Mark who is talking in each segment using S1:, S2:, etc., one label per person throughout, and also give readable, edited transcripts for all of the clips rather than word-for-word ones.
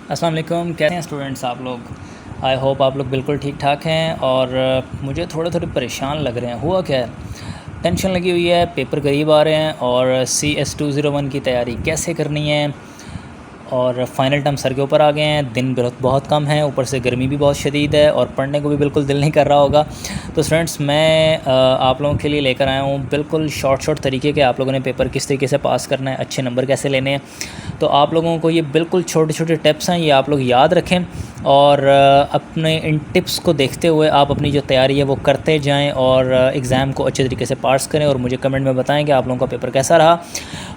S1: अस्सलाम वालेकुम। कैसे हैं स्टूडेंट्स आप लोग? आई होप आप लोग बिल्कुल ठीक ठाक हैं। और मुझे थोड़े थोड़े परेशान लग रहे हैं। हुआ क्या है, टेंशन लगी हुई है, पेपर करीब आ रहे हैं और CS201 की तैयारी कैसे करनी है। और फ़ाइनल टर्म सर के ऊपर आ गए हैं, दिन बहुत कम है, ऊपर से गर्मी भी बहुत शदीद है और पढ़ने को भी बिल्कुल दिल नहीं कर रहा होगा। तो स्टूडेंट्स मैं आप लोगों के लिए लेकर आया हूँ बिल्कुल शॉर्ट तरीके के, आप लोगों ने पेपर किस तरीके से पास करना है, अच्छे नंबर कैसे लेने हैं। तो आप लोगों को ये बिल्कुल छोटे छोटे टिप्स हैं, ये आप लोग याद रखें और अपने इन टिप्स को देखते हुए आप अपनी जो तैयारी है वो करते जाएं और एग्ज़ाम को अच्छे तरीके से पास करें और मुझे कमेंट में बताएं कि आप लोगों का पेपर कैसा रहा।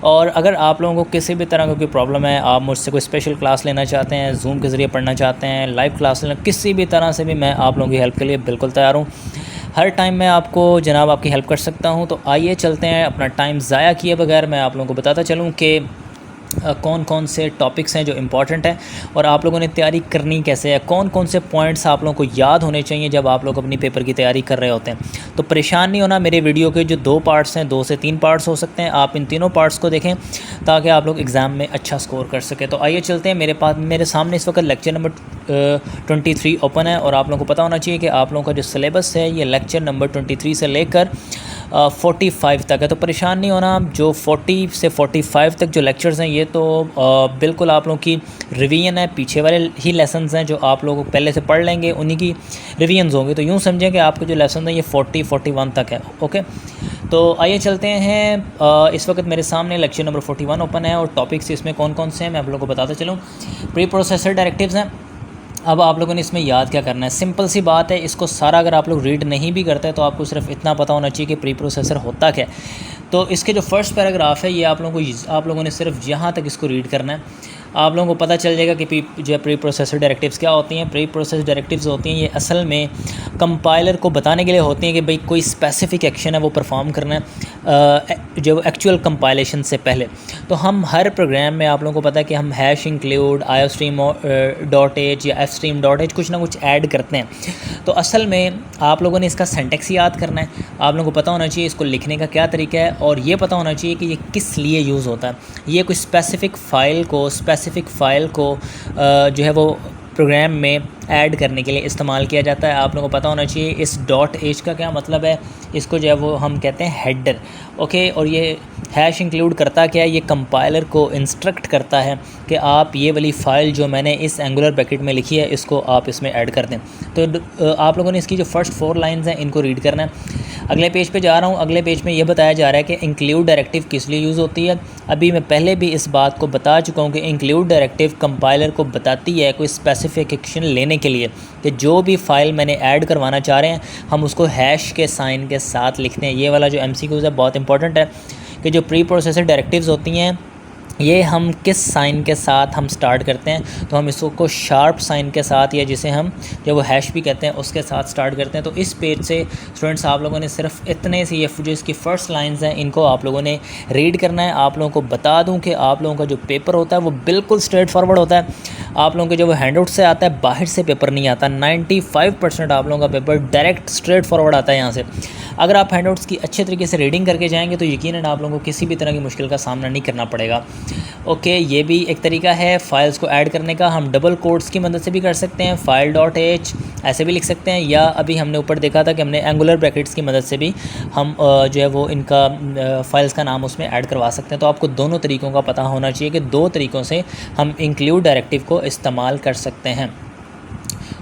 S1: और अगर आप लोगों को किसी भी तरह की कोई प्रॉब्लम है, आप मुझसे कोई स्पेशल क्लास लेना चाहते हैं, जूम के ज़रिए पढ़ना चाहते हैं, लाइव क्लास लेना, किसी भी तरह से भी मैं आप लोगों की हेल्प के लिए बिल्कुल तैयार हूँ। हर टाइम मैं आपको जनाब आपकी हेल्प कर सकता हूँ। तो आइए चलते हैं, अपना टाइम ज़ाया किए बगैर मैं आप लोगों को बताता चलूँ कि कौन कौन से टॉपिक्स हैं जो इम्पॉर्टेंट हैं और आप लोगों ने तैयारी करनी कैसे है, कौन कौन से पॉइंट्स आप लोगों को याद होने चाहिए जब आप लोग अपनी पेपर की तैयारी कर रहे होते हैं। तो परेशान नहीं होना, मेरे वीडियो के जो 2 पार्ट्स हैं, 2 से 3 पार्ट्स हो सकते हैं, आप इन तीनों पार्ट्स को देखें ताकि आप लोग एग्ज़ाम में अच्छा स्कोर कर सकें। तो आइए चलते हैं, मेरे सामने इस वक्त लेक्चर नंबर 23 ओपन है और आप लोगों को पता होना चाहिए कि आप लोगों का जो सिलेबस है ये लेक्चर नंबर 23 से लेकर 45 तक है। तो परेशान नहीं होना, जो 40 से 45 तक जो लेक्चर्स हैं ये तो बिल्कुल आप लोगों की रिवीजन है, पीछे वाले ही लेसन्स हैं जो आप लोगों को पहले से पढ़ लेंगे, उन्हीं की रिवीजन्स होंगे। तो यूँ समझें कि आपके जो लेसन हैं ये 40-41 तक है। ओके, तो आइए चलते हैं। इस वक्त मेरे सामने लेक्चर नंबर 41 ओपन है और टॉपिक्स इसमें कौन कौन से हैं मैं आप लोगों को बताता चलूँ। प्री प्रोसेसर डायरेक्टिव्स हैं। अब आप लोगों ने इसमें याद क्या करना है, सिंपल सी बात है, इसको सारा अगर आप लोग रीड नहीं भी करते तो आपको सिर्फ इतना पता होना चाहिए कि प्री प्रोसेसर होता क्या है। तो इसके जो फर्स्ट पैराग्राफ है ये आप लोगों ने सिर्फ यहाँ तक इसको रीड करना है। आप लोगों को पता चल जाएगा कि जो प्री प्रोसेसर डायरेक्टिव्स क्या होती हैं। प्री प्रोसेस डायरेक्टिव्स होती हैं ये असल में कंपाइलर को बताने के लिए होती हैं कि भाई कोई स्पेसिफिक एक्शन है वो परफॉर्म करना है जो एक्चुअल कंपाइलेशन से पहले। तो हम हर प्रोग्राम में आप लोगों को पता है कि हम हैश इंक्लूड iostream.h या fstream.h कुछ ना कुछ ऐड करते हैं। तो असल में आप लोगों ने इसका सिंटैक्स याद करना है, आप लोगों को पता होना चाहिए इसको लिखने का क्या तरीका है और ये पता होना चाहिए कि ये किस लिए यूज़ होता है। ये कोई स्पेसिफ़िक फ़ाइल को जो है वो प्रोग्राम में ऐड करने के लिए इस्तेमाल किया जाता है। आप लोगों को पता होना चाहिए इस .h का क्या मतलब है, इसको जो है वो हम कहते हैं हेडर। ओके, और ये हैश इंक्लूड करता क्या है, ये कंपाइलर को इंस्ट्रक्ट करता है कि आप ये वाली फ़ाइल जो मैंने इस एंगुलर ब्रैकेट में लिखी है इसको आप इसमें ऐड कर दें। तो आप लोगों ने इसकी जो फर्स्ट 4 लाइन्स हैं इनको रीड करना है। अगले पेज पे जा रहा हूँ। अगले पेज में ये बताया जा रहा है कि इंक्लूड डायरेक्टिव किस लिए यूज़ होती है। अभी मैं पहले भी इस बात को बता चुका हूँ कि इंक्लूड डायरेक्टिव कंपाइलर को बताती है कोई स्पेसिफिक एक्शन लेने के लिए कि जो भी फ़ाइल मैंने ऐड करवाना चाह रहे हैं हम उसको हैश के साइन के साथ लिखते हैं। ये वाला जो MCQs है बहुत इंपॉर्टेंट है कि जो प्री प्रोसेसर डायरेक्टिव्स होती हैं ये हम किस साइन के साथ हम स्टार्ट करते हैं। तो हम इसको शार्प साइन के साथ या जिसे हम जो वो हैश भी कहते हैं उसके साथ स्टार्ट करते हैं। तो इस पेज से स्टूडेंट्स आप लोगों ने सिर्फ इतने से ये जो इसकी फ़र्स्ट लाइंस हैं इनको आप लोगों ने रीड करना है। आप लोगों को बता दूं कि आप लोगों का जो पेपर होता है वो बिल्कुल स्ट्रेट फॉरवर्ड होता है। आप लोगों के जो वो हैंडआउट से आता है बाहर से पेपर नहीं आता। 95% आप लोगों का पेपर डायरेक्ट स्ट्रेट फॉरवर्ड आता है यहाँ से। अगर आप हैंडआउट्स की अच्छे तरीके से रीडिंग करके जाएंगे तो यकीनन आप लोगों को किसी भी तरह की मुश्किल का सामना नहीं करना पड़ेगा। ओके, ये भी एक तरीका है फाइल्स को ऐड करने का। हम डबल कोट्स की मदद से भी कर सकते हैं, file.h ऐसे भी लिख सकते हैं, या अभी हमने ऊपर देखा था कि हमने एंगुलर ब्रैकेट्स की मदद से भी हम जो है वो इनका फाइल्स का नाम उसमें ऐड करवा सकते हैं। तो आपको दोनों तरीक़ों का पता होना चाहिए कि 2 तरीक़ों से हम इंक्लूड डायरेक्टिव को इस्तेमाल कर सकते हैं।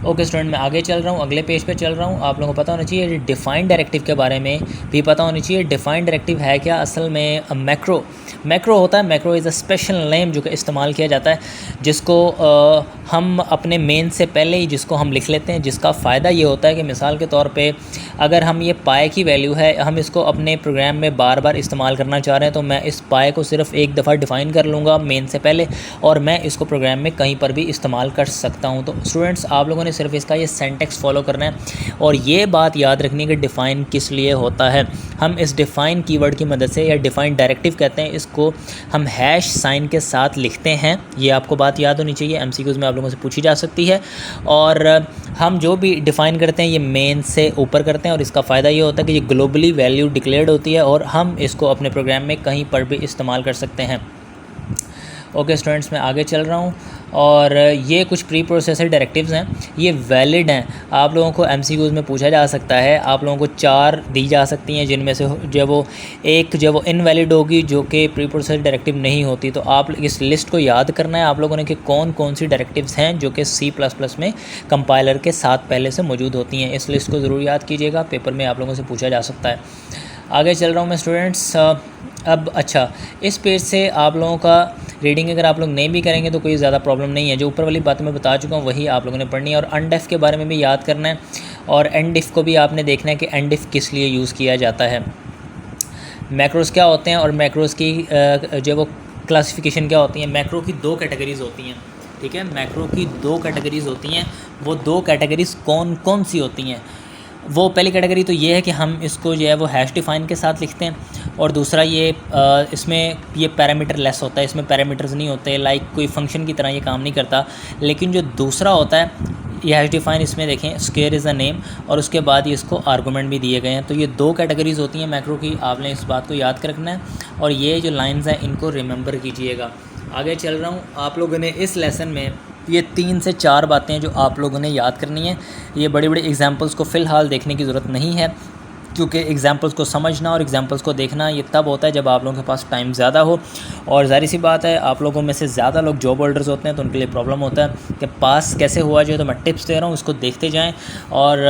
S1: ओके स्टूडेंट, मैं आगे चल रहा हूँ, अगले पेज पे चल रहा हूँ। आप लोगों को पता होना चाहिए डिफ़ाइंड डायरेक्टिव के बारे में भी पता होनी चाहिए। डिफ़ाइंड डायरेक्टिव है क्या, असल में मैक्रो होता है। Macro is a special name जो कि इस्तेमाल किया जाता है जिसको हम अपने मेन से पहले ही जिसको हम लिख लेते हैं, जिसका फ़ायदा ये होता है कि मिसाल के तौर पे अगर हम ये पाए की वैल्यू है हम इसको अपने प्रोग्राम में बार बार इस्तेमाल करना चाह रहे हैं तो मैं इस पाए को सिर्फ एक दफ़ा डिफ़ाइन कर लूँगा मेन से पहले और मैं इसको प्रोग्राम में कहीं पर भी इस्तेमाल कर सकता हूँ। तो स्टूडेंट्स आप लोगों ने सिर्फ इसका ये सिंटैक्स फॉलो करना है और ये बात याद रखनी है कि डिफ़ाइन किस लिए होता है। हम इस डिफ़ाइन कीवर्ड की मदद से, या डिफ़ाइन डायरेक्टिव कहते हैं इसको, हम हैश साइन के साथ लिखते हैं। ये आपको बात याद होनी चाहिए, MCQs में आप लोगों से पूछी जा सकती है। और हम जो भी डिफ़ाइन करते हैं ये मेन से ऊपर करते हैं और इसका फ़ायदा ये होता है कि ये ग्लोबली वैल्यू डिक्लेयर्ड होती है और हम इसको अपने प्रोग्राम में कहीं पर भी इस्तेमाल कर सकते हैं। ओके स्टूडेंट्स, मैं आगे चल रहा हूँ और ये कुछ प्री प्रोसेसर डायरेक्टिव्स हैं, ये वैलिड हैं। आप लोगों को एमसीक्यूज़ में पूछा जा सकता है, आप लोगों को 4 दी जा सकती हैं, जिनमें से जब वो इनवैलिड होगी जो कि प्री प्रोसेसर डायरेक्टिव नहीं होती। तो आप इस लिस्ट को याद करना है आप लोगों ने कि कौन कौन सी डायरेक्टिव्स हैं जो कि C++ में कंपाइलर के साथ पहले से मौजूद होती हैं। इस लिस्ट को ज़रूर याद कीजिएगा, पेपर में आप लोगों से पूछा जा सकता है। आगे चल रहा हूँ मैं स्टूडेंट्स। अब अच्छा, इस पेज से आप लोगों का रीडिंग अगर आप लोग नहीं भी करेंगे तो कोई ज़्यादा प्रॉब्लम नहीं है। जो ऊपर वाली बातें मैं बता चुका हूँ वही आप लोगों ने पढ़नी है, और अनडेफ के बारे में भी याद करना है, और एनडिफ को भी आपने देखना है कि एनडिफ किस लिए यूज़ किया जाता है, मैक्रोस क्या होते हैं और मैक्रोस की जो वो क्लासिफिकेशन क्या होती है। मैक्रो की 2 कैटेगरीज़ होती हैं, ठीक है, मैक्रो की 2 कैटेगरीज़ होती हैं। वो 2 कैटेगरीज़ कौन कौन सी होती हैं? वो पहली कैटेगरी तो ये है कि हम इसको जो है वो हैश डिफाइन के साथ लिखते हैं, और दूसरा ये इसमें ये पैरामीटर लेस होता है, इसमें पैरामीटर्स नहीं होते, लाइक कोई फंक्शन की तरह ये काम नहीं करता। लेकिन जो दूसरा होता है ये हैश डिफाइन, इसमें देखें स्क्वायर इज़ अ नेम, और उसके बाद ये इसको आर्गूमेंट भी दिए गए हैं। तो ये 2 कैटेगरीज़ होती हैं मैक्रो की, आपने इस बात को याद कर रखना है, और ये जो लाइन्स हैं इनको रिमेंबर कीजिएगा। आगे चल रहा हूँ, आप लोगों ने इस लेसन में ये 3 से 4 बातें जो आप लोगों ने याद करनी है। ये बड़ी बड़ी एग्जांपल्स को फ़िलहाल देखने की ज़रूरत नहीं है, क्योंकि एग्जांपल्स को समझना और एग्जांपल्स को देखना ये तब होता है जब आप लोगों के पास टाइम ज़्यादा हो। और ज़ाहिर सी बात है, आप लोगों में से ज़्यादा लोग जॉब होल्डर्स होते हैं, तो उनके लिए प्रॉब्लम होता है कि पास कैसे हुआ जाए। तो मैं टिप्स दे रहा हूँ, इसको देखते जाएँ। और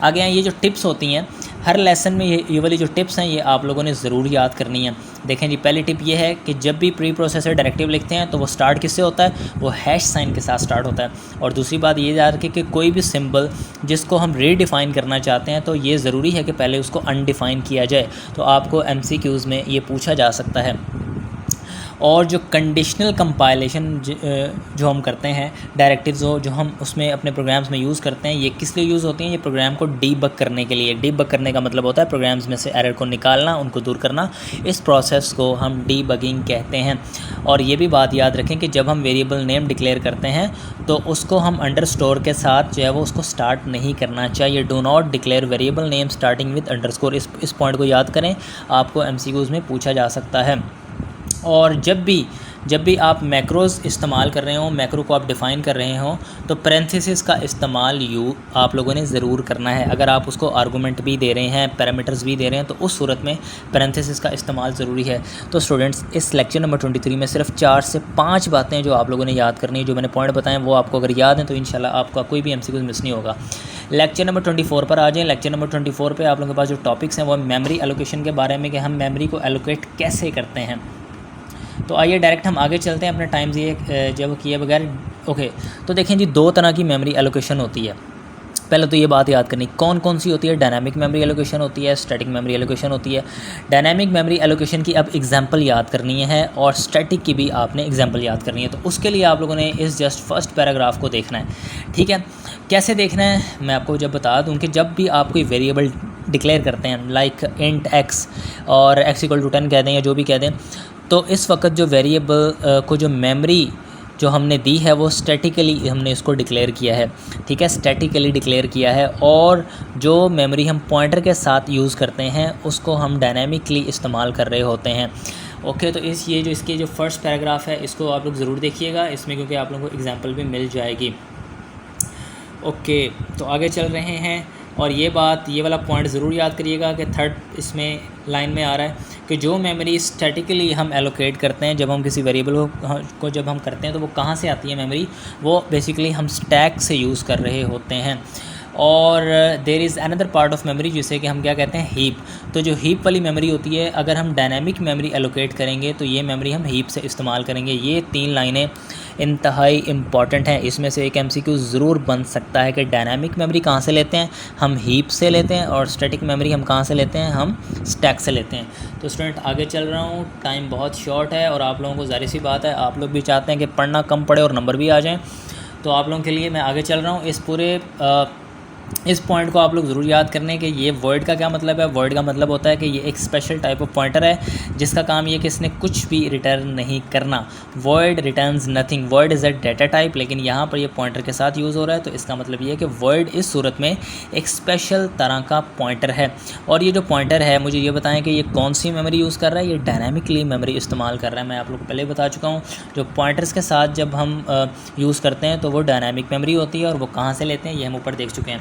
S1: आगे हैं ये जो टिप्स होती हैं हर लेसन में, ये वाली जो टिप्स हैं ये आप लोगों ने ज़रूर याद करनी है। देखें जी, पहली टिप ये है कि जब भी प्री प्रोसेसर डायरेक्टिव लिखते हैं तो वो स्टार्ट किससे होता है? वो हैश साइन के साथ स्टार्ट होता है। और दूसरी बात ये याद रखें कि कोई भी सिंबल जिसको हम रीडिफाइन करना चाहते हैं तो ये ज़रूरी है कि पहले उसको अनडिफाइन किया जाए। तो आपको एमसीक्यूज़ में ये पूछा जा सकता है। और जो कंडीशनल कंपाइलेशन जो हम करते हैं डायरेक्टिव्स जो हम उसमें अपने प्रोग्राम्स में यूज़ करते हैं, ये किस लिए यूज़ होती हैं? ये प्रोग्राम को डीबग करने के लिए। डीबग करने का मतलब होता है प्रोग्राम्स में से एरर को निकालना, उनको दूर करना। इस प्रोसेस को हम डीबगिंग कहते हैं। और ये भी बात याद रखें कि जब हम वेरिएबल नेम डिक्लेयर करते हैं तो उसको हम अंडरस्कोर के साथ जो है वो उसको स्टार्ट नहीं करना चाहिए। Do not declare variable name starting with underscore. इस पॉइंट को याद करें, आपको एमसीक्यूज़ में पूछा जा सकता है। और जब भी आप मैक्रोज़ इस्तेमाल कर रहे हो, मैक्रो को आप डिफ़ाइन कर रहे हो, तो पैरेंथेसिस का इस्तेमाल आप लोगों ने ज़रूर करना है। अगर आप उसको आर्गूमेंट भी दे रहे हैं, पैरामीटर्स भी दे रहे हैं, तो उस सूरत में पैरेंथेसिस का इस्तेमाल ज़रूरी है। तो स्टूडेंट्स, इस लेक्चर नंबर 23 में सिर्फ 4 से 5 बातें जो आप लोगों ने याद करनी है, जो मैंने पॉइंट बताएं वो आपको अगर याद हैं तो इंशाल्लाह आपका कोई भी एमसीक्यू मिस नहीं होगा। लेक्चर नंबर 24 पर आ जाएँ। लेक्चर नंबर 24 पे आप लोगों के पास जो टॉपिक्स हैं वो मेमोरी एलोकेशन के बारे में, कि हम मेमोरी को एलोकेट कैसे करते हैं। तो आइए डायरेक्ट हम आगे चलते हैं अपने टाइम ये जब किए बगैर। ओके, तो देखें जी, 2 तरह की मेमोरी एलोकेशन होती है। पहले तो ये बात याद करनी कौन कौन सी होती है। डायनामिक मेमोरी एलोकेशन होती है, स्टैटिक मेमोरी एलोकेशन होती है। डायनामिक मेमोरी एलोकेशन की अब एग्जांपल याद करनी है, और स्टैटिक की भी आपने एग्जांपल याद करनी है। तो उसके लिए आप लोगों ने इस जस्ट फर्स्ट पैराग्राफ को देखना है, ठीक है। कैसे देखना है मैं आपको जब बता दूं कि जब भी आप कोई वेरिएबल डिक्लेयर करते हैं, लाइक इंट x और x = 10 कह दें या जो भी कह दें, तो इस वक्त जो वेरिएबल को जो मेमोरी जो हमने दी है वो स्टैटिकली हमने इसको डिक्लेयर किया है, ठीक है, स्टैटिकली डिक्लेयर किया है। और जो मेमोरी हम पॉइंटर के साथ यूज़ करते हैं उसको हम डायनामिकली इस्तेमाल कर रहे होते हैं। ओके, तो इसके जो फर्स्ट पैराग्राफ है इसको आप लोग ज़रूर देखिएगा इसमें, क्योंकि आप लोगों को एग्जांपल भी मिल जाएगी। ओके, तो आगे चल रहे हैं, और ये वाला पॉइंट ज़रूर याद करिएगा कि थर्ड इसमें लाइन में आ रहा है कि जो मेमोरी स्टैटिकली हम एलोकेट करते हैं, जब हम किसी वेरिएबल को जब हम करते हैं तो वो कहाँ से आती है मेमोरी? वो बेसिकली हम स्टैक से यूज़ कर रहे होते हैं। और there is another part of memory जिसे कि हम क्या कहते हैं, हीप। तो जो हीप वाली मेमोरी होती है, अगर हम डायनामिक मेमोरी एलोकेट करेंगे तो ये मेमोरी हम हीप से इस्तेमाल करेंगे। ये 3 लाइनें इंतहाई इम्पॉर्टेंट हैं। इसमें से एक एमसीक्यू ज़रूर बन सकता है कि डायनामिक मेमोरी कहाँ से लेते हैं? हम हीप से लेते हैं। और स्टैटिक मेमोरी हम कहाँ से लेते हैं? हम स्टैक से लेते हैं। तो स्टूडेंट, आगे चल रहा हूँ, टाइम बहुत शॉर्ट है और आप लोगों को ज़ाहिर सी बात है आप लोग भी चाहते हैं कि पढ़ना कम पड़े और नंबर भी आ जाएँ। तो आप लोगों के लिए मैं आगे चल रहा हूँ। इस पूरे इस पॉइंट को आप लोग ज़रूर याद करने कि ये वर्ड का क्या मतलब है। वर्ड का मतलब होता है कि ये एक स्पेशल टाइप ऑफ पॉइंटर है जिसका काम ये कि इसने कुछ भी रिटर्न नहीं करना। Word returns nothing. Word is a data type, लेकिन यहाँ पर ये पॉइंटर के साथ यूज़ हो रहा है, तो इसका मतलब ये है कि वर्ड इस सूरत में एक स्पेशल तरह का पॉइंटर है। और ये जो पॉइंटर है, मुझे ये बताएं कि ये कौन सी मेमोरी यूज़ कर रहा है। ये डायनामिकली मेमोरी इस्तेमाल कर रहा है। मैं आप लोग को पहले बता चुका हूँ, जो पॉइंटर्स के साथ जब हम यूज़ करते हैं तो वो डायनामिक मेमोरी होती है, और वो कहाँ से लेते हैं ये हम ऊपर देख चुके हैं।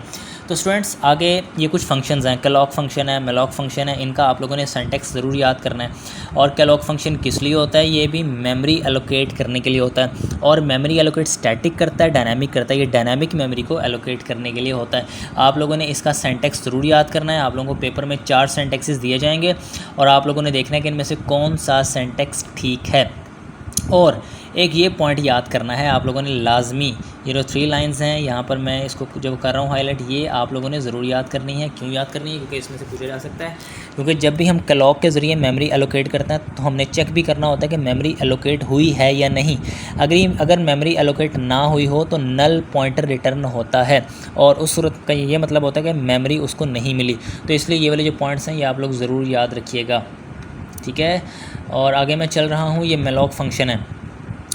S1: तो स्टूडेंट्स, आगे ये कुछ फंक्शंस हैं, कैलॉग फंक्शन है, मेलॉग फंक्शन है। इनका आप लोगों ने सिंटैक्स ज़रूर याद करना है। और कैलॉग फंक्शन किस लिए होता है? ये भी मेमोरी एलोकेट करने के लिए होता है। और मेमोरी एलोकेट स्टैटिक करता है, डायनामिक करता है। ये डायनामिक मेमोरी को एलोकेट करने के लिए होता है। आप लोगों ने इसका सिंटैक्स ज़रूर याद करना है। आप लोगों को पेपर में 4 सिंटैक्सेस दिए जाएंगे, और आप लोगों ने देखना है कि इनमें से कौन सा सिंटैक्स ठीक है। और एक ये पॉइंट याद करना है आप लोगों ने लाजमी, ये जो 3 लाइंस हैं यहाँ पर मैं इसको जब कर रहा हूँ हाईलाइट, ये आप लोगों ने ज़रूर याद करनी है। क्यों याद करनी है? क्योंकि इसमें से पूछा जा सकता है। क्योंकि जब भी हम कैलॉग के ज़रिए मेमोरी एलोकेट करते हैं तो हमने चेक भी करना होता है कि मेमोरी एलोकेट हुई है या नहीं। अगर मेमोरी एलोकेट ना हुई हो तो नल पॉइंटर रिटर्न होता है, और उस सूरत का ये मतलब होता है कि मेमोरी उसको नहीं मिली। तो इसलिए ये वाले जो पॉइंट्स हैं ये आप लोग ज़रूर याद रखिएगा, ठीक है। और आगे मैं चल रहा हूँ। ये मेलॉग फंक्शन है,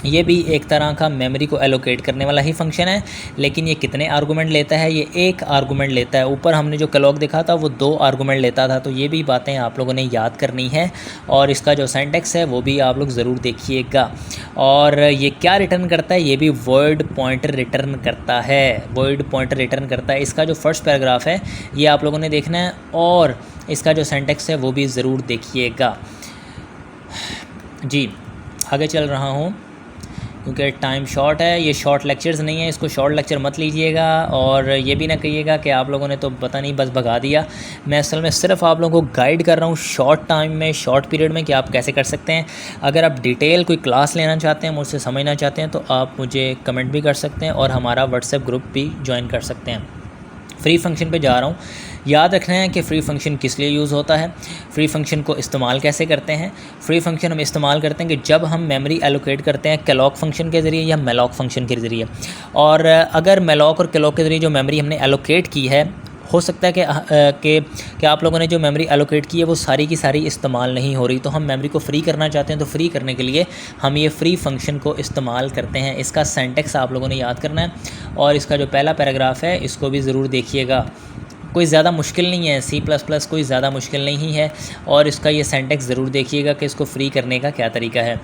S1: ये भी एक तरह का मेमोरी को एलोकेट करने वाला ही फंक्शन है, लेकिन ये कितने आर्गूमेंट लेता है? ये 1 आर्गूमेंट लेता है। ऊपर हमने जो कैलॉग देखा था वो 2 आर्गूमेंट लेता था। तो ये भी बातें आप लोगों ने याद करनी है, और इसका जो सिंटैक्स है वो भी आप लोग ज़रूर देखिएगा। और ये क्या रिटर्न करता है? ये भी वर्ड पॉइंटर रिटर्न करता है। वर्ड पॉइंटर रिटर्न करता है। इसका जो फर्स्ट पैराग्राफ है ये आप लोगों ने देखना है, और इसका जो सिंटैक्स है वो भी ज़रूर देखिएगा। जी, आगे चल रहा हूँ क्योंकि टाइम शॉर्ट है। ये शॉर्ट लेक्चर्स नहीं है, इसको शॉर्ट लेक्चर मत लीजिएगा, और ये भी ना कहिएगा कि आप लोगों ने तो पता नहीं बस भगा दिया। मैं असल में सिर्फ आप लोगों को गाइड कर रहा हूँ शॉर्ट टाइम में, शॉर्ट पीरियड में, कि आप कैसे कर सकते हैं। अगर आप डिटेल कोई क्लास लेना चाहते हैं, मुझसे समझना चाहते हैं, तो आप मुझे कमेंट भी कर सकते हैं, और हमारा व्हाट्सएप ग्रुप भी ज्वाइन कर सकते हैं। फ्री फंक्शन पे जा रहा हूँ। याद रखना है कि फ्री फंक्शन किस लिए यूज़ होता है, फ्री फंक्शन को इस्तेमाल कैसे करते हैं। फ्री फंक्शन हम इस्तेमाल करते हैं कि जब हम मेमोरी एलोकेट करते हैं कैलॉग फंक्शन के ज़रिए या मेलॉग फंक्शन के ज़रिए। और अगर मेलॉग और कैलॉग के ज़रिए जो मेमोरी हमने एलोकेट की है, हो सकता है कि आप लोगों ने जो मेमोरी एलोकेट की है वो सारी की सारी इस्तेमाल नहीं हो रही, तो हम मेमोरी को फ्री करना चाहते हैं। तो फ्री करने के लिए हम ये फ्री फंक्शन को इस्तेमाल करते हैं। इसका सिंटैक्स आप लोगों ने याद करना है, और इसका जो पहला पैराग्राफ है इसको भी ज़रूर देखिएगा। कोई ज़्यादा मुश्किल नहीं है, C++ कोई ज़्यादा मुश्किल नहीं है, और इसका ये सिंटैक्स ज़रूर देखिएगा कि इसको फ्री करने का क्या तरीका है।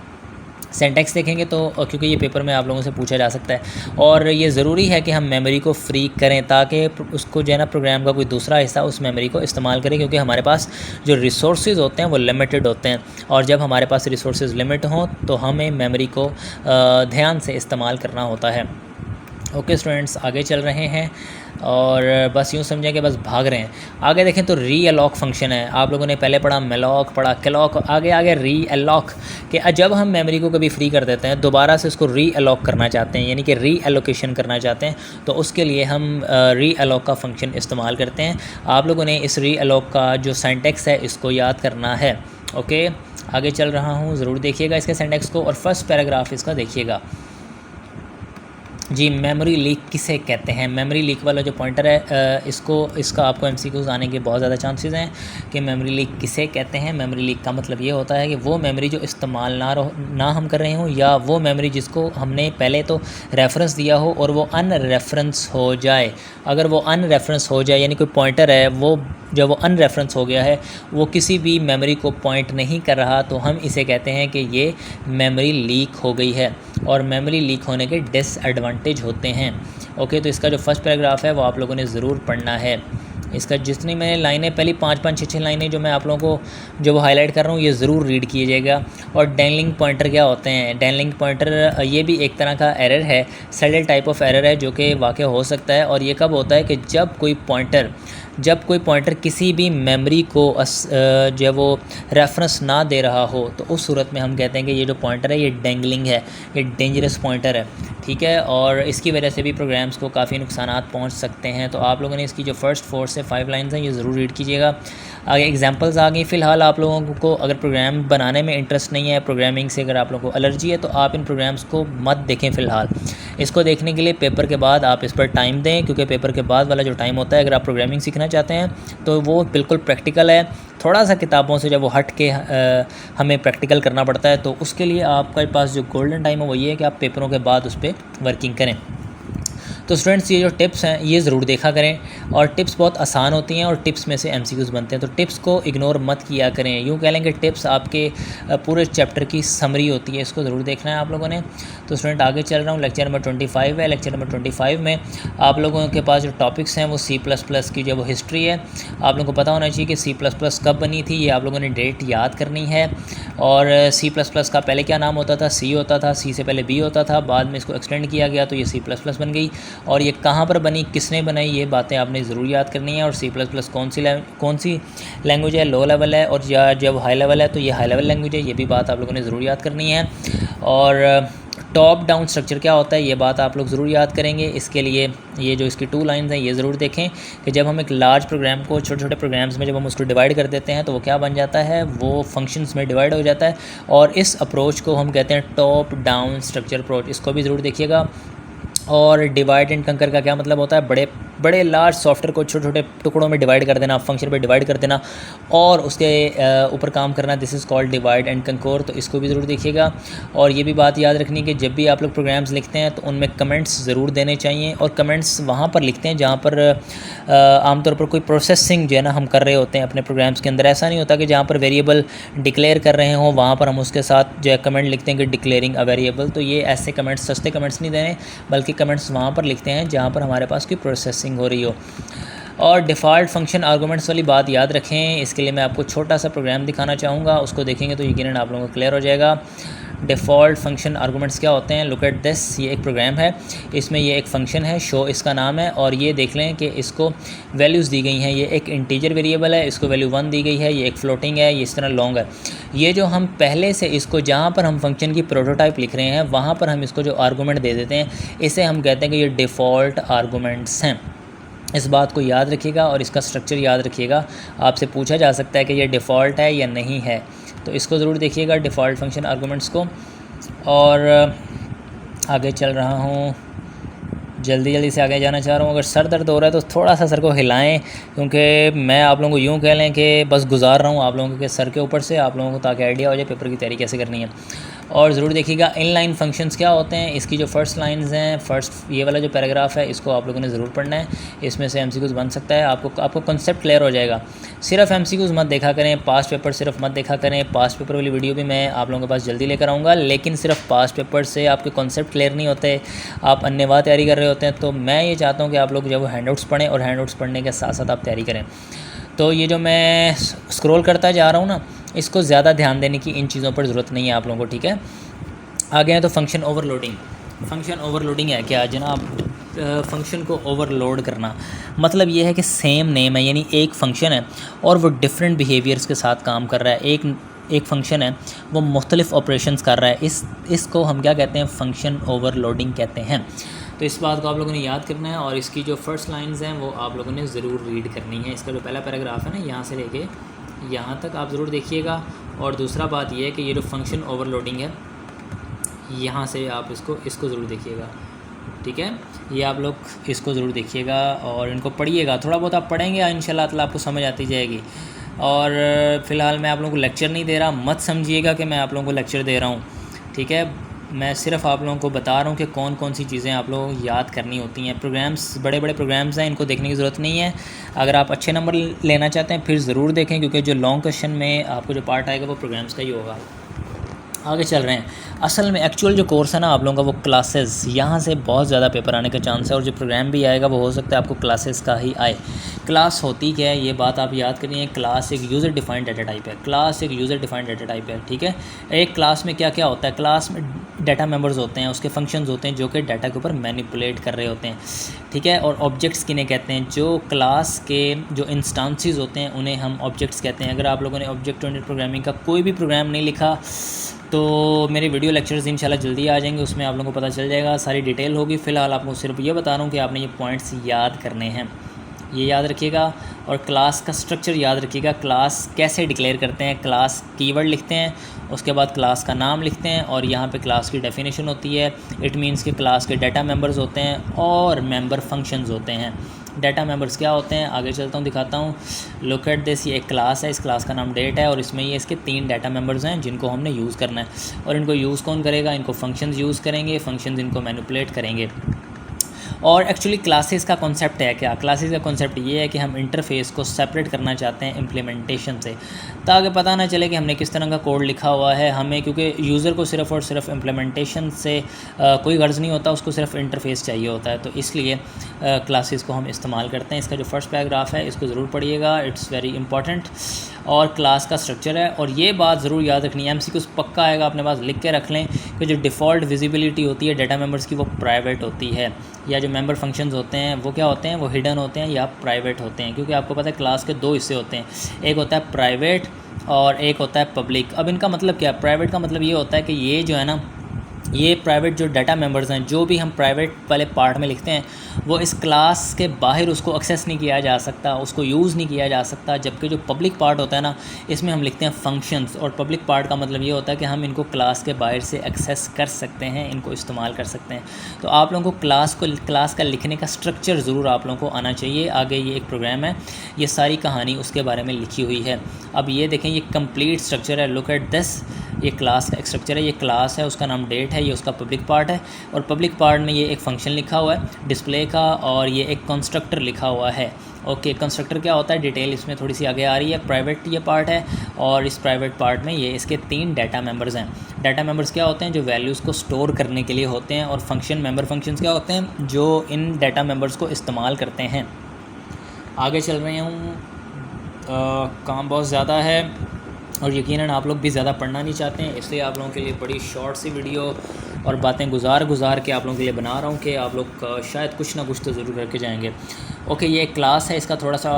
S1: सिंटैक्स देखेंगे तो, क्योंकि ये पेपर में आप लोगों से पूछा जा सकता है, और ये ज़रूरी है कि हम मेमोरी को फ्री करें ताकि उसको जो है ना प्रोग्राम का कोई दूसरा हिस्सा उस मेमोरी को इस्तेमाल करें, क्योंकि हमारे पास जो रिसोर्सेज होते हैं वो लिमिटेड होते हैं, और जब हमारे पास रिसोर्सेज लिमिट हों तो हमें मेमोरी को ध्यान से इस्तेमाल करना होता है। ओके स्टूडेंट्स, आगे चल रहे हैं, और बस यूँ समझें कि बस भाग रहे हैं। आगे देखें तो री अलॉक फंक्शन है। आप लोगों ने पहले पढ़ा मेलॉक, पढ़ा कैलॉक, आगे आगे री अलॉक, कि जब हम मेमोरी को कभी फ्री कर देते हैं, दोबारा से उसको री अलॉक करना चाहते हैं, यानी कि री एलोकेशन करना चाहते हैं, तो उसके लिए हम री अलॉक का फंक्शन इस्तेमाल करते हैं। आप लोगों ने इस री अलॉक का जो सिंटैक्स है इसको याद करना है। ओके, आगे चल रहा हूँ, ज़रूर देखिएगा इसके सिंटैक्स को, और फर्स्ट पैराग्राफ इसका देखिएगा। जी, मेमोरी लीक किसे कहते हैं? मेमोरी लीक वाला जो पॉइंटर है इसका आपको MCQs आने के बहुत ज़्यादा चांसेस हैं कि मेमोरी लीक किसे कहते हैं। मेमोरी लीक का मतलब ये होता है कि वो मेमोरी जो इस्तेमाल ना हम कर रहे हों, या वो मेमोरी जिसको हमने पहले तो रेफरेंस दिया हो और वो अनरेफरेंस हो जाए। अगर वो अनरेफरेंस हो जाए, यानी कोई पॉइंटर है वो जब वो अनरेफरेंस हो गया है, वो किसी भी मेमोरी को पॉइंट नहीं कर रहा, तो हम इसे कहते हैं कि ये मेमोरी लीक हो गई है। और मेमोरी लीक होने के डिसएडवांटेज होते हैं। ओके, तो इसका जो फर्स्ट पैराग्राफ है वो आप लोगों ने ज़रूर पढ़ना है। इसका जितनी मैंने लाइनें, पहली 5-5, 6-6 लाइनें जो मैं आप लोगों को जो वो हाईलाइट कर रहा हूँ, ये ज़रूर रीड कीजिएगा। और डैंगलिंग पॉइंटर क्या होते हैं? डैंगलिंग पॉइंटर ये भी एक तरह का एरर है, सैडल टाइप ऑफ एरर है, जो कि वाक़या हो सकता है। और ये कब होता है कि जब कोई पॉइंटर किसी भी मेमोरी को जो वो रेफरेंस ना दे रहा हो, तो उस सूरत में हम कहते हैं कि ये जो पॉइंटर है ये डैंगलिंग है, ये डेंजरस पॉइंटर है, ठीक है। और इसकी वजह से भी प्रोग्राम्स को काफ़ी नुकसानात पहुंच सकते हैं। तो आप लोगों ने इसकी जो फर्स्ट 4 से 5 लाइन्स हैं ये ज़रूर रीड कीजिएगा। आगे एग्जांपल्स आ गई। फ़िलहाल आप लोगों को अगर प्रोग्राम बनाने में इंटरेस्ट नहीं है, प्रोग्रामिंग से अगर आप लोगों को एलर्जी है, तो आप इन प्रोग्राम्स को मत देखें फ़िलहाल। इसको देखने के लिए पेपर के बाद आप इस पर टाइम दें, क्योंकि पेपर के बाद वाला जो टाइम होता है अगर आप प्रोग्रामिंग सीखना चाहते हैं तो वो बिल्कुल प्रैक्टिकल है। थोड़ा सा किताबों से जब वो हट के हमें प्रैक्टिकल करना पड़ता है, तो उसके लिए आपके पास जो गोल्डन टाइम है वो ये है कि आप पेपरों के बाद उस पर वर्किंग करें। तो स्टूडेंट्स ये जो टिप्स हैं ये ज़रूर देखा करें, और टिप्स बहुत आसान होती हैं और टिप्स में से एमसीक्यूज़ बनते हैं, तो टिप्स को इग्नोर मत किया करें। यूँ कह लें कि टिप्स आपके पूरे चैप्टर की समरी होती है, इसको ज़रूर देखना है आप लोगों ने। तो स्टूडेंट आगे चल रहा हूँ, लेक्चर नंबर 25 है। लेक्चर नंबर 25 में आप लोगों के पास जो टॉपिक्स हैं वो C++ की जो वो हिस्ट्री है। आप लोगों को पता होना चाहिए कि C++ कब बनी थी, ये आप लोगों ने डेट याद करनी है। और C++ का पहले क्या नाम होता था, C होता था, C से पहले B होता था, बाद में इसको एक्सटेंड किया गया तो ये C++ बन गई। और ये कहाँ पर बनी, किसने बनाई, ये बातें आपने ज़रूर याद करनी है। और C++ कौन सी लैंग्वेज है, लो लेवल है, और या जब हाई लेवल है तो ये हाई लेवल लैंग्वेज है, ये भी बात आप लोगों ने ज़रूर याद करनी है। और टॉप डाउन स्ट्रक्चर क्या होता है ये बात आप लोग ज़रूर याद करेंगे। इसके लिए ये जो इसकी 2 लाइन्स हैं ये ज़रूर देखें कि जब हम एक लार्ज प्रोग्राम को छोटे छोटे प्रोग्राम्स में जब हम उसको डिवाइड कर देते हैं तो वो क्या बन जाता है, वो फंक्शंस में डिवाइड हो जाता है। और इस अप्रोच को हम कहते हैं टॉप डाउन स्ट्रक्चर अप्रोच, इसको भी ज़रूर देखिएगा। और डिवाइड एंड कंकर का क्या मतलब होता है, बड़े लार्ज सॉफ्टवेयर को छोटे छोटे टुकड़ों में डिवाइड कर देना, फंक्शन पे डिवाइड कर देना और उसके ऊपर काम करना, this is called divide and conquer. तो इसको भी ज़रूर देखिएगा। और ये भी बात याद रखनी कि जब भी आप लोग प्रोग्राम्स लिखते हैं तो उनमें कमेंट्स ज़रूर देने चाहिए, और कमेंट्स वहाँ पर लिखते हैं जहाँ पर आमतौर पर कोई प्रोसेसिंग जो है ना हम कर रहे होते हैं अपने प्रोग्राम्स के अंदर। ऐसा नहीं होता कि जहाँ पर वेरिएबल डिक्लेयर कर रहे हों वहाँ पर हम उसके साथ जो है कमेंट लिखते हैं कि डिक्लेयरिंग अ वेरिएबल। तो ये ऐसे कमेंट्स, सस्ते कमेंट्स नहीं देने, बल्कि कमेंट्स वहाँ पर लिखते हैं जहाँ पर हमारे पास कोई प्रोसेसिंग हो रही हो। और डिफ़ॉल्ट फंक्शन आर्गूमेंट्स वाली बात याद रखें। इसके लिए मैं आपको छोटा सा प्रोग्राम दिखाना चाहूँगा, उसको देखेंगे तो यकीनन आप लोगों को क्लियर हो जाएगा। डिफ़ॉल्ट फंक्शन आर्गूमेंट्स क्या होते हैं, लुक एट दिस। ये एक प्रोग्राम है, इसमें ये एक फ़ंक्शन है, शो इसका नाम है, और ये देख लें कि इसको वैल्यूज़ दी गई हैं। ये एक इंटीजर वेरिएबल है, इसको वैल्यू 1 दी गई है, ये एक फ्लोटिंग है, ये इस तरह लॉन्ग है। ये जो हम पहले से इसको जहाँ पर हम फंक्शन की प्रोटोटाइप लिख रहे हैं वहाँ पर हम इसको जो आर्गूमेंट दे देते हैं, इसे हम कहते हैं कि ये डिफ़ॉल्ट आर्गूमेंट्स हैं। इस बात को याद रखिएगा और इसका स्ट्रक्चर याद रखिएगा। आपसे पूछा जा सकता है कि ये डिफ़ॉल्ट है या नहीं है, तो इसको ज़रूर देखिएगा डिफ़ॉल्ट फंक्शन आर्गूमेंट्स को। और आगे चल रहा हूँ, जल्दी से आगे जाना चाह रहा हूँ। अगर सर दर्द हो रहा है तो थोड़ा सा सर को हिलाएं, क्योंकि मैं आप लोगों को यूँ कह लें कि बस गुजार रहा हूँ आप लोगों के सर के ऊपर से, आप लोगों को ताकि आइडिया हो जाए पेपर की तैयारी कैसे करनी है। और ज़रूर देखिएगा इनलाइन फंक्शंस क्या होते हैं। इसकी जो फर्स्ट लाइंस हैं, फर्स्ट ये वाला जो पैराग्राफ है, इसको आप लोगों ने ज़रूर पढ़ना है। इसमें से एमसीक्यूज़ बन सकता है, आपको कॉन्सेप्ट क्लियर हो जाएगा। सिर्फ एमसीक्यूज़ मत देखा करें, पास्ट पेपर सिर्फ मत देखा करें। पास्ट पेपर वाली वीडियो भी मैं आप लोगों के पास जल्दी लेकर आऊँगा, लेकिन सिर्फ पास्ट पेपर से आपके कॉन्सेप्ट क्लियर नहीं होते, आप अन्यवा तैयारी कर रहे होते हैं। तो मैं ये चाहता हूँ कि आप लोग जब हैंडआउट्स पढ़ें और हैंडआउट्स पढ़ने के साथ साथ आप तैयारी करें। तो ये जो मैं स्क्रॉल करता जा रहा हूँ ना, इसको ज़्यादा ध्यान देने की इन चीज़ों पर ज़रूरत नहीं है आप लोगों को, ठीक है। आगे हैं तो फंक्शन ओवरलोडिंग। फंक्शन ओवरलोडिंग है क्या जनाब, फंक्शन को ओवरलोड करना मतलब ये है कि सेम नेम है, यानी एक फ़ंक्शन है और वो डिफरेंट बिहेवियर्स के साथ काम कर रहा है। एक फ़ंक्शन है वो मुख्तलिफ़ ऑपरेशंस कर रहा है, इसको हम क्या कहते हैं, फंक्शन ओवरलोडिंग कहते हैं। तो इस बात को आप लोगों ने याद करना है, और इसकी जो फर्स्ट लाइंस हैं वो आप लोगों ने ज़रूर रीड करनी है। इसका जो पहला पैराग्राफ है ना, यहाँ से लेके यहाँ तक आप ज़रूर देखिएगा। और दूसरा बात ये है कि ये जो फंक्शन ओवरलोडिंग है, यहाँ से आप इसको ज़रूर देखिएगा, ठीक है। ये आप लोग इसको ज़रूर देखिएगा और इनको पढ़िएगा। थोड़ा बहुत आप पढ़ेंगे इंशाल्लाह ताला आपको समझ आती जाएगी। और फ़िलहाल मैं आप लोगों को लेक्चर नहीं दे रहा, मत समझिएगा कि मैं आप लोगों को लेक्चर दे रहा हूँ, ठीक है। मैं सिर्फ आप लोगों को बता रहा हूँ कि कौन कौन सी चीज़ें आप लोगों को याद करनी होती हैं। प्रोग्राम्स बड़े बड़े प्रोग्राम्स हैं, इनको देखने की ज़रूरत नहीं है। अगर आप अच्छे नंबर लेना चाहते हैं फिर ज़रूर देखें, क्योंकि जो लॉन्ग क्वेश्चन में आपको जो पार्ट आएगा वो प्रोग्राम्स का ही होगा। आगे चल रहे हैं। असल में एक्चुअल जो कोर्स है ना आप लोगों का, वो क्लासेस, यहाँ से बहुत ज़्यादा पेपर आने का चांस है। और जो प्रोग्राम भी आएगा वो हो सकता है आपको क्लासेस का ही आए। क्लास होती क्या है ये बात आप याद करिए। क्लास एक यूज़र डिफाइंड डाटा टाइप है। क्लास एक यूज़र डिफाइंड डाटा टाइप है, ठीक है। एक क्लास में क्या क्या होता है, क्लास में डाटा मेंबर्स होते हैं, उसके फंक्शंस होते हैं जो कि डाटा के ऊपर मैनिपुलेट कर रहे होते हैं, ठीक है। और ऑब्जेक्ट्स किन्हें कहते हैं, जो क्लास के जो इंस्टांसेस होते हैं उन्हें हम ऑब्जेक्ट्स कहते हैं। अगर आप लोगों ने ऑब्जेक्ट ओरिएंटेड प्रोग्रामिंग का कोई भी प्रोग्राम नहीं लिखा तो मेरे वीडियो लेक्चर्स इंशाल्लाह जल्दी आ जाएंगे, उसमें आप लोगों को पता चल जाएगा, सारी डिटेल होगी। फ़िलहाल आपको सिर्फ ये बता रहा हूँ कि आपने ये पॉइंट्स याद करने हैं, ये याद रखिएगा। और क्लास का स्ट्रक्चर याद रखिएगा, क्लास कैसे डिक्लेयर करते हैं। क्लास कीवर्ड लिखते हैं, उसके बाद क्लास का नाम लिखते हैं और यहाँ पे क्लास की डेफिनेशन होती है। इट मीन्स कि क्लास के डाटा मेंबर्स होते हैं और मेंबर फंक्शंस होते हैं। डाटा मेंबर्स क्या होते हैं, आगे चलता हूँ दिखाता हूँ। लुक एट दिस, ये एक क्लास है, इस क्लास का नाम डेट है और इसमें ये इसके 3 डाटा मेंबर्स हैं जिनको हमने यूज़ करना है। और इनको यूज़ कौन करेगा, इनको फंक्शंस यूज़ करेंगे, फंक्शंस इनको मैनिपुलेट करेंगे। और एक्चुअली क्लासेस का कॉन्सेप्ट है क्या, क्लासेस का कॉन्सेप्ट ये है कि हम इंटरफेस को सेपरेट करना चाहते हैं इम्प्लीमेंटेशन से, ताकि पता ना चले कि हमने किस तरह का कोड लिखा हुआ है हमें, क्योंकि यूज़र को सिर्फ़ और सिर्फ इम्प्लीमेंटेशन से कोई गर्ज़ नहीं होता, उसको सिर्फ इंटरफेस चाहिए होता है। तो इसलिए क्लासेस को हम इस्तेमाल करते हैं। इसका जो फर्स्ट पैराग्राफ है इसको ज़रूर पढ़िएगा, इट्स वेरी इंपॉर्टेंट। और क्लास का स्ट्रक्चर है, और ये बात ज़रूर याद रखनी है, एमसीक्यूज़ पक्का आएगा, अपने पास लिख के रख लें कि जो डिफ़ॉल्ट विजिबिलिटी होती है डाटा मेंबर्स की वो प्राइवेट होती है, या जो मेंबर फंक्शंस होते हैं वो क्या होते हैं, वो हिडन होते हैं या प्राइवेट होते हैं। क्योंकि आपको पता है क्लास के 2 हिस्से होते हैं, एक होता है प्राइवेट और एक होता है पब्लिक। अब इनका मतलब क्या है, प्राइवेट का मतलब ये होता है कि ये जो है ना, ये प्राइवेट जो डाटा मेंबर्स हैं, जो भी हम प्राइवेट वाले पार्ट में लिखते हैं वो इस क्लास के बाहर उसको एक्सेस नहीं किया जा सकता, उसको यूज़ नहीं किया जा सकता। जबकि जो पब्लिक पार्ट होता है ना, इसमें हम लिखते हैं फंक्शंस, और पब्लिक पार्ट का मतलब ये होता है कि हम इनको क्लास के बाहर से एक्सेस कर सकते हैं, इनको इस्तेमाल कर सकते हैं। तो आप लोगों को क्लास का लिखने का स्ट्रक्चर ज़रूर आप लोगों को आना चाहिए। आगे ये एक प्रोग्राम है, ये सारी कहानी उसके बारे में लिखी हुई है। अब ये देखें, ये कंप्लीट स्ट्रक्चर है, लुक एट दिस, ये क्लास का एक स्ट्रक्चर है, ये क्लास है, उसका नाम डेट है, ये उसका पब्लिक पार्ट है, और पब्लिक पार्ट में ये एक फंक्शन लिखा हुआ है डिस्प्ले का, और ये एक कंस्ट्रक्टर लिखा हुआ है। ओके, कंस्ट्रक्टर क्या होता है, डिटेल इसमें थोड़ी सी आगे आ रही है। प्राइवेट ये पार्ट है, और इस प्राइवेट पार्ट में ये इसके 3 डाटा मेंबर्स हैं। डाटा मेंबर्स क्या होते हैं, जो वैल्यूज़ को स्टोर करने के लिए होते हैं, और फंक्शन मेंबर फंक्शंस क्या होते हैं, जो इन डाटा मेंबर्स को इस्तेमाल करते हैं। आगे चल रहे हूँ, काम बहुत ज़्यादा है और यकीनन आप लोग भी ज़्यादा पढ़ना नहीं चाहते हैं, इसलिए आप लोगों के लिए बड़ी शॉर्ट सी वीडियो और बातें गुजार के आप लोगों के लिए बना रहा हूँ कि आप लोग शायद कुछ ना कुछ तो ज़रूर करके जाएंगे। ओके, ये एक क्लास है, इसका थोड़ा सा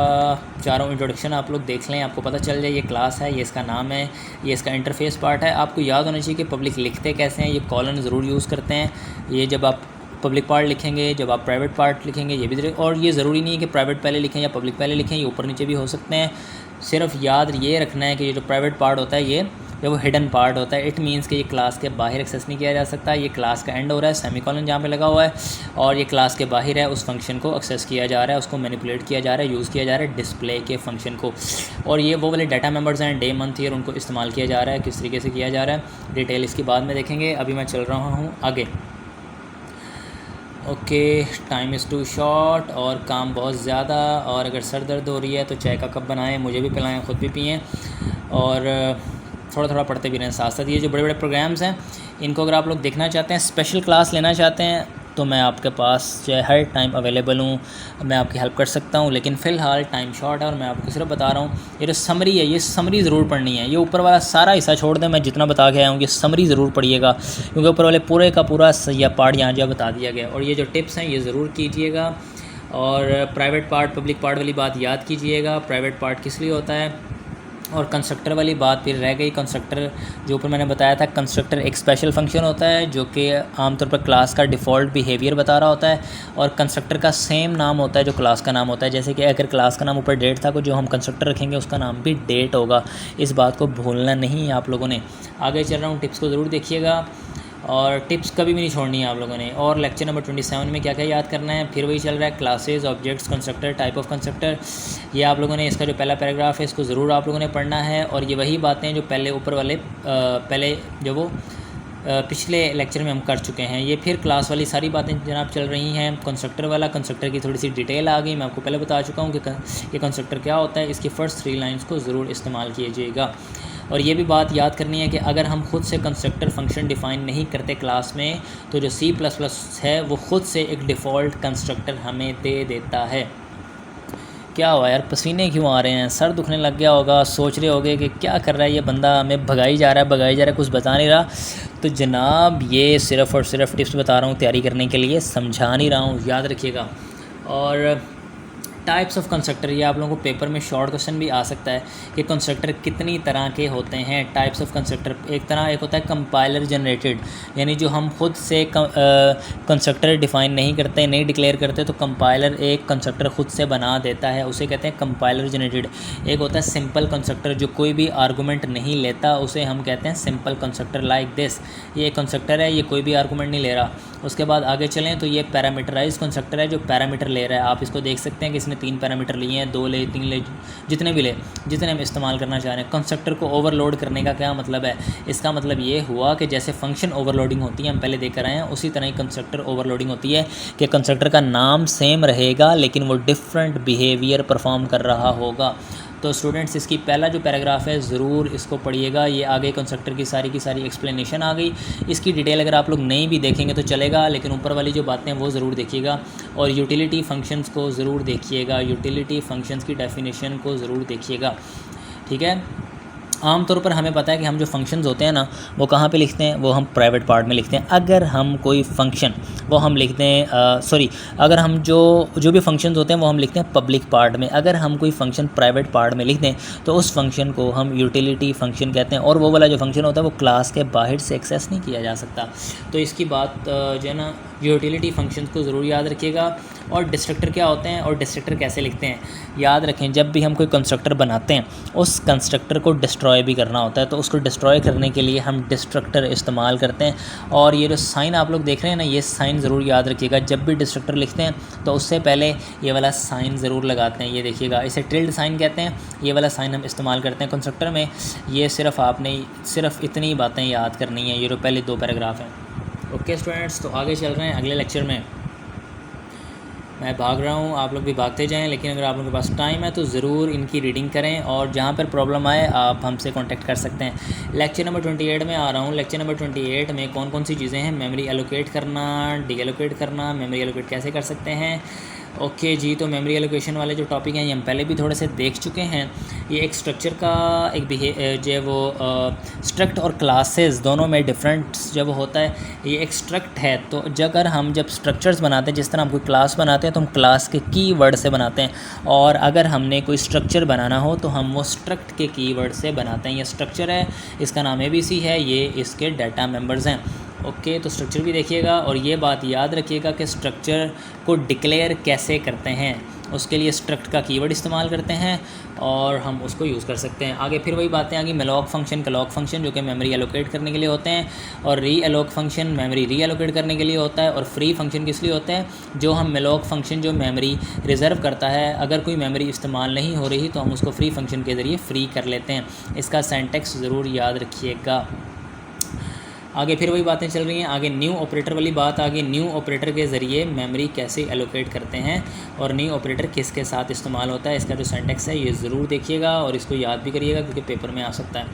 S1: चारों इंट्रोडक्शन आप लोग देख लें, आपको पता चल जाए ये क्लास है, ये इसका नाम है, ये इसका इंटरफेस पार्ट है। आपको याद होना चाहिए कि पब्लिक लिखते कैसे हैं, ये कॉलन ज़रूर यूज़ करते हैं। ये जब आप पब्लिक पार्ट लिखेंगे, जब आप प्राइवेट पार्ट लिखेंगे, ये भी, और ये ज़रूरी नहीं है कि प्राइवेट पहले लिखें या पब्लिक पहले लिखें, ये ऊपर नीचे भी हो सकते हैं। सिर्फ याद ये रखना है कि ये जो प्राइवेट पार्ट होता है ये जब वो हिडन पार्ट होता है, इट मीन्स कि ये क्लास के बाहर एक्सेस नहीं किया जा सकता। ये क्लास का एंड हो रहा है, सेमीकोलन जहाँ पे लगा हुआ है, और ये क्लास के बाहर है, उस फंक्शन को एक्सेस किया जा रहा है, उसको मैनिपुलेट किया जा रहा है, यूज़ किया जा रहा है डिस्प्ले के फंक्शन को। और ये वो वाले डाटा मेंबर्स हैं, डे मंथ ईयर, उनको इस्तेमाल किया जा रहा है। किस तरीके से किया जा रहा है डिटेल इसकी बाद में देखेंगे, अभी मैं चल रहा हूँ आगे। Okay, time is too short और काम बहुत ज़्यादा, और अगर सर दर्द हो रही है तो चाय का कप बनाएं, मुझे भी पिलाएं, ख़ुद भी पिएं, और थोड़ा थोड़ा पढ़ते भी रहें साथ साथ। ये जो बड़े बड़े प्रोग्राम्स हैं, इनको अगर आप लोग देखना चाहते हैं, स्पेशल क्लास लेना चाहते हैं, तो मैं आपके पास जो हर टाइम अवेलेबल हूँ, मैं आपकी हेल्प कर सकता हूँ। लेकिन फ़िलहाल टाइम शॉर्ट है और मैं आपको सिर्फ बता रहा हूँ, ये जो समरी है, ये समरी ज़रूर पढ़नी है। ये ऊपर वाला सारा हिस्सा छोड़ दें, मैं जितना बता के आया हूँ, ये समरी ज़रूर पढ़िएगा, क्योंकि ऊपर वाले पूरे का पूरा या पार्ट यहाँ जो बता दिया गया। और ये जो टिप्स हैं ये ज़रूर कीजिएगा, और प्राइवेट पार्ट पब्लिक पार्ट वाली बात याद कीजिएगा, प्राइवेट पार्ट किस लिए होता है। और कंस्ट्रक्टर वाली बात फिर रह गई। कंस्ट्रक्टर जो ऊपर मैंने बताया था, कंस्ट्रक्टर एक स्पेशल फंक्शन होता है जो कि आमतौर पर क्लास का डिफ़ॉल्ट बिहेवियर बता रहा होता है, और कंस्ट्रक्टर का सेम नाम होता है जो क्लास का नाम होता है। जैसे कि अगर क्लास का नाम ऊपर डेट था, तो जो हम कंस्ट्रक्टर रखेंगे उसका नाम भी डेट होगा। इस बात को भूलना नहीं है आप लोगों ने। आगे चल रहा हूँ, टिप्स को ज़रूर देखिएगा, और टिप्स कभी भी नहीं छोड़नी है आप लोगों ने। और लेक्चर नंबर 27 में क्या क्या याद करना है, फिर वही चल रहा है, classes, objects, constructor, type of constructor. ये आप लोगों ने, इसका जो पहला पैराग्राफ है इसको ज़रूर आप लोगों ने पढ़ना है। और ये वही बातें जो पहले ऊपर वाले पहले जो वो पिछले लेक्चर में हम कर चुके हैं, ये फिर क्लास वाली सारी बातें जनाब चल रही हैं। कंस्ट्रक्टर वाला, कंस्ट्रक्टर की थोड़ी सी डिटेल आ गई, मैं आपको पहले बता चुका हूँ कि ये कंस्ट्रक्टर क्या होता है। इसकी फ़र्स्ट 3 लाइन्स को ज़रूर इस्तेमाल कीजिएगा। और ये भी बात याद करनी है कि अगर हम खुद से कंस्ट्रक्टर फंक्शन डिफ़ाइन नहीं करते क्लास में, तो जो C++ है वो ख़ुद से एक डिफ़ॉल्ट कंस्ट्रक्टर हमें दे देता है। क्या हुआ यार, पसीने क्यों आ रहे हैं, सर दुखने लग गया होगा, सोच रहे होगे कि क्या कर रहा है ये बंदा, हमें भगाई जा रहा है, कुछ बता नहीं रहा। तो जनाब ये सिर्फ़ और सिर्फ टिप्स बता रहा हूँ तैयारी करने के लिए, समझा नहीं रहा हूँ, याद रखिएगा। और टाइप्स ऑफ कंस्ट्रक्टर, ये आप लोगों को पेपर में शॉर्ट क्वेश्चन भी आ सकता है कि कंस्ट्रक्टर कितनी तरह के होते हैं। टाइप्स ऑफ कंस्ट्रक्टर, एक होता है कंपाइलर जनरेटेड, यानी जो हम खुद से कंस्ट्रक्टर डिफ़ाइन नहीं करते, नहीं डिक्लेयर करते, तो कंपाइलर एक कंस्ट्रक्टर खुद से बना देता है, उसे कहते हैं कंपाइलर जनरेटेड। एक होता है सिंपल कंस्ट्रक्टर, जो कोई भी आर्गूमेंट नहीं लेता, उसे हम कहते हैं सिंपल कंस्ट्रक्टर लाइक दिस। ये कंस्ट्रक्टर है, ये कोई भी आर्गूमेंट नहीं ले रहा। उसके बाद आगे चलें तो ये पैरामीटराइज कंस्ट्रक्टर है, जो पैरामीटर ले रहा है। आप इसको देख सकते हैं कि इसने 3 पैरामीटर लिए हैं, 2 ले, 3 ले, जितने भी ले, जितने हम इस्तेमाल करना चाह रहे हैं। कंस्ट्रक्टर को ओवरलोड करने का क्या मतलब है? इसका मतलब ये हुआ कि जैसे फंक्शन ओवरलोडिंग होती है, हम पहले देख कर आए हैं, उसी तरह ही कंस्ट्रक्टर ओवरलोडिंग होती है कि कंस्ट्रक्टर का नाम सेम रहेगा लेकिन वो डिफरेंट बिहेवियर परफॉर्म कर रहा होगा। तो स्टूडेंट्स, इसकी पहला जो पैराग्राफ है ज़रूर इसको पढ़िएगा। ये आगे कंस्ट्रक्टर की सारी एक्सप्लेनेशन आ गई। इसकी डिटेल अगर आप लोग नहीं भी देखेंगे तो चलेगा, लेकिन ऊपर वाली जो बातें हैं वो ज़रूर देखिएगा। और यूटिलिटी फंक्शंस को ज़रूर देखिएगा, यूटिलिटी फंक्शंस की डेफिनेशन को ज़रूर देखिएगा, ठीक है। आमतौर पर हमें पता है कि हम जो फंक्शंस होते हैं ना, वो कहाँ पे लिखते हैं? वो हम प्राइवेट पार्ट में लिखते हैं। अगर हम कोई फंक्शन वो हम लिखते हैं अगर हम जो भी फंक्शंस होते हैं वो हम लिखते हैं पब्लिक पार्ट में। अगर हम कोई फंक्शन प्राइवेट पार्ट में लिख दें तो उस फंक्शन को हम यूटिलिटी फंक्शन कहते हैं। और वो वाला जो फंक्शन होता है वो क्लास के बाहर से एक्सेस नहीं किया जा सकता। तो इसकी बात जो है ना, यूटिलिटी फंक्शंस को ज़रूर याद रखिएगा। और डिस्ट्रक्टर क्या होते हैं और डिस्ट्रक्टर कैसे लिखते हैं, याद रखें। जब भी हम कोई कंस्ट्रक्टर बनाते हैं, उस कंस्ट्रक्टर को डिस्ट्रॉय भी करना होता है, तो उसको डिस्ट्रॉय करने के लिए हम डिस्ट्रक्टर इस्तेमाल करते हैं। और ये जो साइन आप लोग देख रहे हैं ना, ये साइन ज़रूर याद रखिएगा। जब भी डिस्ट्रक्टर लिखते हैं तो उससे पहले ये वाला साइन ज़रूर लगाते हैं। ये देखिएगा, इसे टिल्ड साइन कहते हैं। ये वाला साइन हम इस्तेमाल करते हैं कंस्ट्रक्टर में। ये सिर्फ इतनी बातें याद करनी है। ये जो पहले 2 पैराग्राफ हैं। ओके स्टूडेंट्स, तो आगे चल रहे हैं अगले लेक्चर में। मैं भाग रहा हूँ, आप लोग भी भागते जाएं, लेकिन अगर आप लोगों के पास टाइम है तो ज़रूर इनकी रीडिंग करें। और जहाँ पर प्रॉब्लम आए आप हमसे कांटेक्ट कर सकते हैं। लेक्चर नंबर 28 में आ रहा हूँ। लेक्चर नंबर 28 में कौन कौन सी चीज़ें हैं? मेमोरी एलोकेट करना, डी एलोकेट करना। मेमोरी एलोकेट कैसे कर सकते हैं? ओके जी, तो मेमोरी एलोकेशन वाले जो टॉपिक हैं ये हम पहले भी थोड़े से देख चुके हैं। ये एक स्ट्रक्चर का एक जो वो स्ट्रक्ट और क्लासेस दोनों में डिफरेंस जब होता है, ये एक स्ट्रक्ट है। तो जब स्ट्रक्चर्स बनाते हैं, जिस तरह हम कोई क्लास बनाते हैं तो हम क्लास के कीवर्ड से बनाते हैं। और अगर हमने कोई स्ट्रक्चर बनाना हो तो हम वो स्ट्रक्ट के कीवर्ड से बनाते हैं। ये स्ट्रक्चर है, इसका नाम ABC है, ये इसके डाटा मेंबर्स हैं। ओके, तो स्ट्रक्चर भी देखिएगा और ये बात याद रखिएगा कि स्ट्रक्चर को डिक्लेयर कैसे करते हैं। उसके लिए स्ट्रक्ट का कीवर्ड इस्तेमाल करते हैं और हम उसको यूज़ कर सकते हैं। आगे फिर वही बातें आ गई, मेलॉक फंक्शन, क्लॉक फंक्शन जो कि मेमोरी एलोकेट करने के लिए होते हैं, और री एलोक फंक्शन मेमोरी री एलोकेट करने के लिए होता है, और फ्री फंक्शन किस लिए होते हैं? जो हम मेलॉक फंक्शन जो मेमोरी रिज़र्व करता है, अगर कोई मेमोरी इस्तेमाल नहीं हो रही तो हम उसको फ्री फंक्शन के ज़रिए फ्री कर लेते हैं। इसका सिंटैक्स ज़रूर याद रखिएगा। आगे फिर वही बातें चल रही हैं। आगे न्यू ऑपरेटर वाली बात आ गई। न्यू ऑपरेटर के ज़रिए मेमोरी कैसे एलोकेट करते हैं और न्यू ऑपरेटर किसके साथ इस्तेमाल होता है, इसका जो सिंटैक्स है ये ज़रूर देखिएगा और इसको याद भी करिएगा क्योंकि पेपर में आ सकता है।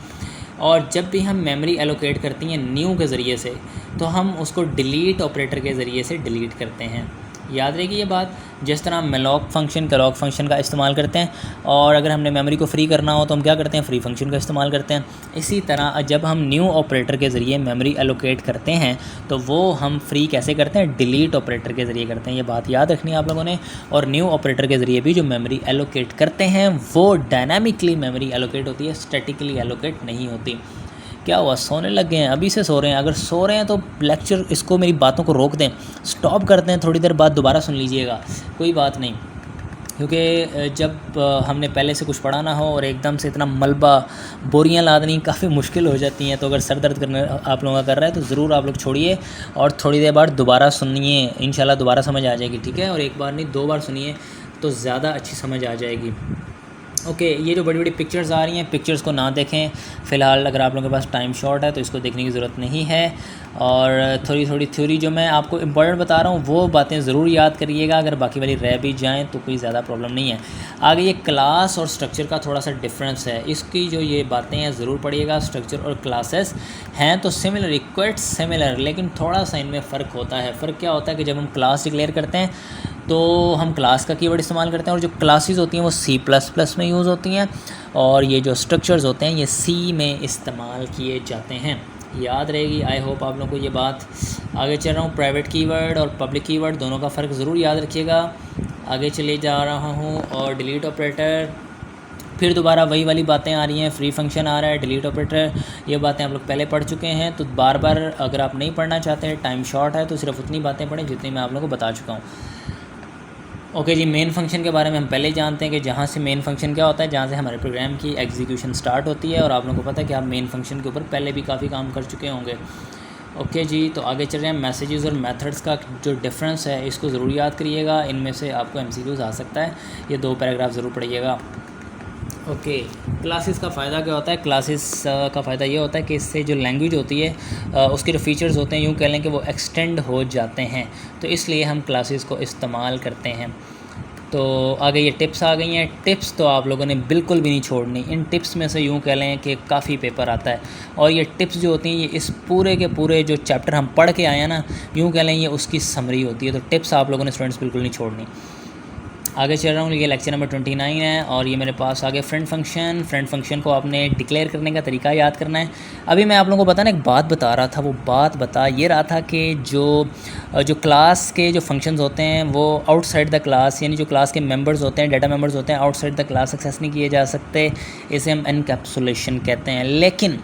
S1: और जब भी हम मेमोरी एलोकेट करती हैं न्यू के ज़रिए से, तो हम उसको डिलीट ऑपरेटर के ज़रिए से डिलीट करते हैं। याद रहेगी ये बात। जिस तरह मेलॉक फंक्शन क्लॉक फंक्शन का इस्तेमाल करते हैं, और अगर हमने मेमोरी को फ्री करना हो तो हम क्या करते हैं? फ्री फंक्शन का इस्तेमाल करते हैं। इसी तरह जब हम न्यू ऑपरेटर के ज़रिए मेमोरी एलोकेट करते हैं तो वो हम फ्री कैसे करते हैं? डिलीट ऑपरेटर के ज़रिए करते हैं। ये बात याद रखनी है आप लोगों ने। और न्यू ऑपरेटर के ज़रिए भी जो मेमोरी एलोकेट करते हैं वो डायनामिकली मेमोरी एलोकेट होती है, स्टैटिकली एलोकेट नहीं होती। क्या हुआ, सोने लग गए हैं? अभी से सो रहे हैं? अगर सो रहे हैं तो लेक्चर इसको, मेरी बातों को रोक दें, स्टॉप कर दें, थोड़ी देर बाद दोबारा सुन लीजिएगा, कोई बात नहीं। क्योंकि जब हमने पहले से कुछ पढ़ा ना हो और एकदम से इतना मलबा बोरियां लादनी काफ़ी मुश्किल हो जाती हैं। तो अगर सर दर्द करने आप लोगों का कर रहा है तो ज़रूर आप लोग छोड़िए और थोड़ी देर बाद दोबारा सुनिए, इंशाल्लाह दोबारा समझ आ जाएगी, ठीक है। और एक बार नहीं 2 बार सुनिए तो ज़्यादा अच्छी समझ आ जाएगी। ओके, ये जो बड़ी बड़ी पिक्चर्स आ रही हैं, पिक्चर्स को ना देखें फ़िलहाल। अगर आप लोगों के पास टाइम शॉर्ट है तो इसको देखने की ज़रूरत नहीं है। और थोड़ी थोड़ी थ्योरी जो मैं आपको इम्पोर्टेंट बता रहा हूँ वो बातें ज़रूर याद करिएगा। अगर बाकी वाली रह भी जाएँ तो कोई ज़्यादा प्रॉब्लम नहीं है। आगे ये क्लास और स्ट्रक्चर का थोड़ा सा डिफरेंस है, इसकी जो ये बातें हैं ज़रूर पढ़िएगा। स्ट्रक्चर और क्लासेस हैं तो सिमिलर, क्वाइट सिमिलर, लेकिन थोड़ा सा इनमें फ़र्क होता है। फ़र्क क्या होता है कि जब हम क्लास डिक्लेयर करते हैं तो हम क्लास का कीवर्ड इस्तेमाल करते हैं, और जो क्लासेस होती हैं वो C++ में यूज़ होती हैं, और ये जो स्ट्रक्चर्स होते हैं ये C में इस्तेमाल किए जाते हैं। याद रहेगी, आई होप आप लोगों को ये बात। आगे चल रहा हूँ, प्राइवेट कीवर्ड और पब्लिक कीवर्ड दोनों का फ़र्क ज़रूर याद रखिएगा। आगे चले जा रहा हूँ और डिलीट ऑपरेटर, फिर दोबारा वही वाली बातें आ रही हैं, फ्री फंक्शन आ रहा है, डिलीट ऑपरेटर, ये बातें आप लोग पहले पढ़ चुके हैं। तो बार बार अगर आप नहीं पढ़ना चाहते, टाइम शॉर्ट है, तो सिर्फ उतनी बातें पढ़ें जितनी मैं आप लोगों को बता चुका हूँ। ओके जी, मेन फंक्शन के बारे में हम पहले ही जानते हैं कि जहाँ से मेन फंक्शन क्या होता है, जहाँ से हमारे प्रोग्राम की एग्जीक्यूशन स्टार्ट होती है। और आप लोगों को पता है कि आप मेन फंक्शन के ऊपर पहले भी काफ़ी काम कर चुके होंगे। ओके जी, तो आगे चल रहे हैं। मैसेजेस और मेथड्स का जो डिफरेंस है इसको ज़रूर याद करिएगा, इनमें से आपको एमसीक्यूज़ आ सकता है। ये 2 पैराग्राफ ज़रूर पढ़िएगा। ओके, क्लासेस का फ़ायदा क्या होता है? क्लासेस का फ़ायदा ये होता है कि इससे जो लैंग्वेज होती है उसके जो फ़ीचर्स होते हैं, यूँ कह लें कि वो एक्सटेंड हो जाते हैं, तो इसलिए हम क्लासेस को इस्तेमाल करते हैं। तो आगे ये टिप्स आ गई हैं। टिप्स तो आप लोगों ने बिल्कुल भी नहीं छोड़नी। इन टिप्स में से यूँ कह लें कि काफ़ी पेपर आता है, और ये टिप्स जो होती हैं ये इस पूरे के पूरे जो चैप्टर हम पढ़ के आए हैं ना, यूँ कह लें ये उसकी समरी होती है। तो टिप्स आप लोगों ने स्टूडेंट्स बिल्कुल नहीं छोड़नी। आगे चल रहा हूँ, ये लेक्चर नंबर 29 है और ये मेरे पास आगे फ्रेंड फंक्शन। फ्रेंड फंक्शन को आपने डिक्लेयर करने का तरीका याद करना है। अभी मैं आप लोगों को एक बात बता रहा था, वो बात बता ये रहा था कि जो क्लास के जो फंक्शंस होते हैं वो आउटसाइड द क्लास, यानी जो क्लास के मेंबर्स होते हैं, डाटा मेंबर्स होते हैं, आउटसाइड द क्लास एक्सेस नहीं किए जा सकते। इसे हम एनकैप्सुलेशन कहते हैं। लेकिन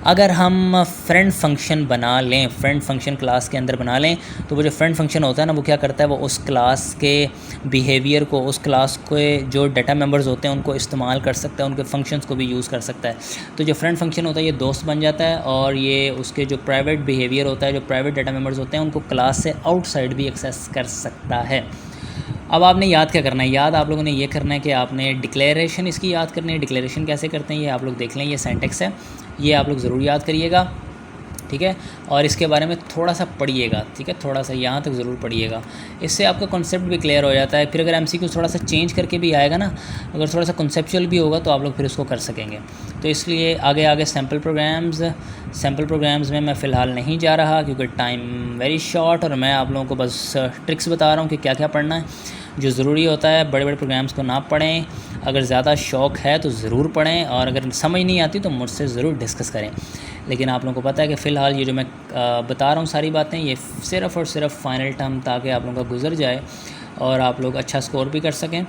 S1: अगर हम फ्रेंड फंक्शन बना लें, फ्रेंड फंक्शन क्लास के अंदर बना लें, तो वो जो फ्रेंड फंक्शन होता है ना, वो क्या करता है, वो उस क्लास के बिहेवियर को, उस क्लास के जो डाटा मेंबर्स होते हैं उनको इस्तेमाल कर सकता है, उनके फंक्शंस को भी यूज़ कर सकता है। तो जो फ्रेंड फंक्शन होता है ये दोस्त बन जाता है, और ये उसके जो प्राइवेट बिहेवियर होता है, जो प्राइवेट डाटा मेंबर्स होते हैं, उनको क्लास से आउटसाइड भी एक्सेस कर सकता है। अब आपने याद क्या करना है? याद आप लोगों ने ये करना है कि आपने डिक्लेरेशन इसकी याद करनी है। डिक्लेरेशन कैसे करते हैं ये आप लोग देख लें, ये सिंटैक्स है, ये आप लोग ज़रूर याद करिएगा, ठीक है। और इसके बारे में थोड़ा सा पढ़िएगा, ठीक है, थोड़ा सा यहाँ तक ज़रूर पढ़िएगा, इससे आपका कॉन्सेप्ट भी क्लियर हो जाता है। फिर अगर एमसीक्यू थोड़ा सा चेंज करके भी आएगा ना, अगर थोड़ा सा कॉन्सेप्चुअल भी होगा, तो आप लोग फिर उसको कर सकेंगे। तो इसलिए आगे सैम्पल प्रोग्राम्स में मैं फ़िलहाल नहीं जा रहा, क्योंकि टाइम वेरी शॉर्ट, और मैं आप लोगों को बस ट्रिक्स बता रहा हूँ कि क्या क्या पढ़ना है। जो ज़रूरी होता है, बड़े बड़े प्रोग्राम्स को ना पढ़ें, अगर ज़्यादा शौक़ है तो ज़रूर पढ़ें, और अगर समझ नहीं आती तो मुझसे ज़रूर डिस्कस करें। लेकिन आप लोगों को पता है कि फ़िलहाल ये जो मैं बता रहा हूँ सारी बातें, ये सिर्फ़ और सिर्फ फ़ाइनल टर्म ताकि आप लोगों का गुजर जाए और आप लोग अच्छा स्कोर भी कर सकें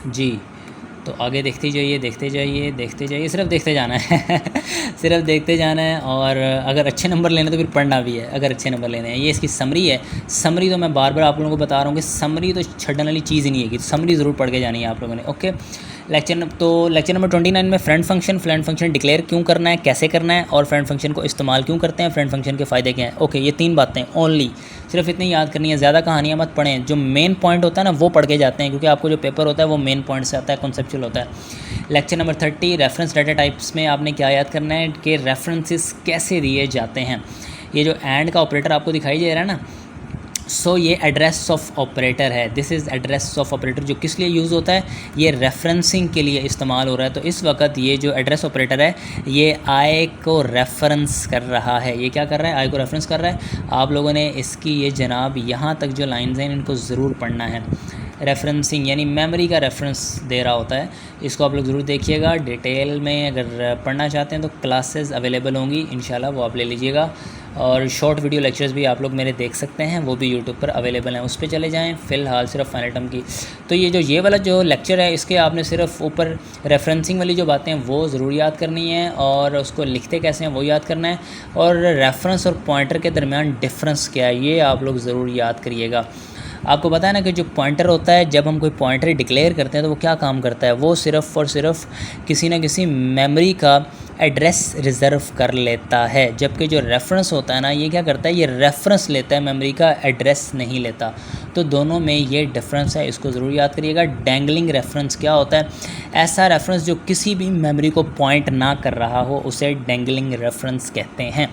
S1: जी। तो आगे देखते जाइए, सिर्फ देखते जाना है सिर्फ देखते जाना है। और अगर अच्छे नंबर लेने तो फिर पढ़ना भी है, अगर अच्छे नंबर लेने हैं। ये इसकी समरी है। समरी तो मैं बार बार आप लोगों को बता रहा हूँ कि समरी तो छड़ने वाली चीज़ ही नहीं है, कि समरी ज़रूर पढ़ के जानी है आप लोगों ने। ओके, लेक्चर नंबर 29 में फ्रेंड फंक्शन डिक्लेयर क्यों करना है, कैसे करना है, और फ्रेंड फंक्शन को इस्तेमाल क्यों करते हैं, फ्रेंड फंक्शन के फ़ायदे क्या हैं। ओके, ये 3 बातें ओनली, सिर्फ इतनी याद करनी है, ज़्यादा कहानियाँ मत पढ़ें। जो मेन पॉइंट होता है ना वो पढ़ के जाते हैं, क्योंकि आपको जो पेपर होता है वो मेन पॉइंट से आता है, कॉन्सेप्चुअल होता है। Lecture number 30 reference data types में आपने क्या याद करना है कि रेफरेंसेस कैसे दिए जाते हैं। ये जो एंड का ऑपरेटर आपको दिखाई दे रहा है ना, सो ये एड्रेस ऑफ ऑपरेटर है। This is address of operator, जो किस लिए यूज़ होता है, ये रेफरेंसिंग के लिए इस्तेमाल हो रहा है। तो इस वक्त ये जो एड्रेस ऑपरेटर है ये आई को रेफरेंस कर रहा है। ये क्या कर रहा है? आई को रेफरेंस कर रहा है। आप लोगों ने इसकी ये जनाब यहाँ तक जो लाइन्स हैं इनको ज़रूर पढ़ना है। रेफरेंसिंग यानी मेमोरी का रेफरेंस दे रहा होता है, इसको आप लोग ज़रूर देखिएगा। डिटेल में अगर पढ़ना चाहते हैं तो क्लासेस अवेलेबल होंगी इंशाल्लाह, वो आप ले लीजिएगा। और शॉर्ट वीडियो लेक्चर्स भी आप लोग मेरे देख सकते हैं, वो भी यूट्यूब पर अवेलेबल हैं, उस पर चले जाएं। फ़िलहाल सिर्फ फाइनल टर्म की तो ये वाला जो लेक्चर है, इसके आपने सिर्फ ऊपर रेफरेंसिंग वाली जो बातें हैं वो ज़रूर याद करनी है, और उसको लिखते कैसे हैं वो याद करना है, और रेफरेंस और पॉइंटर के दरमियान डिफरेंस क्या है ये आप लोग ज़रूर याद करिएगा। आपको पता है ना कि जो पॉइंटर होता है, जब हम कोई पॉइंटर डिक्लेयर करते हैं तो वो क्या काम करता है, वो सिर्फ़ और सिर्फ किसी न किसी मेमोरी का एड्रेस रिज़र्व कर लेता है। जबकि जो रेफरेंस होता है ना, ये क्या करता है, ये रेफरेंस लेता है, मेमोरी का एड्रेस नहीं लेता। तो दोनों में ये डिफरेंस है, इसको ज़रूर याद करिएगा। डैंगलिंग रेफरेंस क्या होता है? ऐसा रेफरेंस जो किसी भी मेमोरी को पॉइंट ना कर रहा हो, उसे डैंगलिंग रेफरेंस कहते हैं।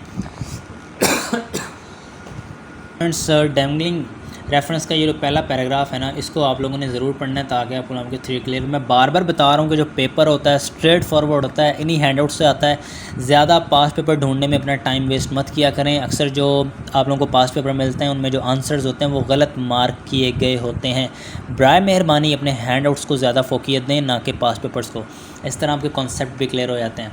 S1: फ्रेंड्स, डैंगलिंग रेफरेंस का ये जो पहला पैराग्राफ है ना, इसको आप लोगों ने ज़रूर पढ़ना है ताकि आपको आपके 3 क्लियर। मैं बार बार बता रहा हूँ कि जो पेपर होता है स्ट्रेट फॉरवर्ड होता है, इन्हीं हैंडआउट से आता है। ज़्यादा पास पेपर ढूंढने में अपना टाइम वेस्ट मत किया करें। अक्सर जो आप लोगों को पास पेपर मिलते हैं उनमें जो आंसर्स होते हैं वो गलत मार्क किए गए होते हैं। बराए मेहरबानी अपने हैंडआउट्स को ज़्यादा फोकियत दें, ना कि पास पेपर्स को। इस तरह आपके कॉन्सेप्ट भी क्लियर हो जाते हैं।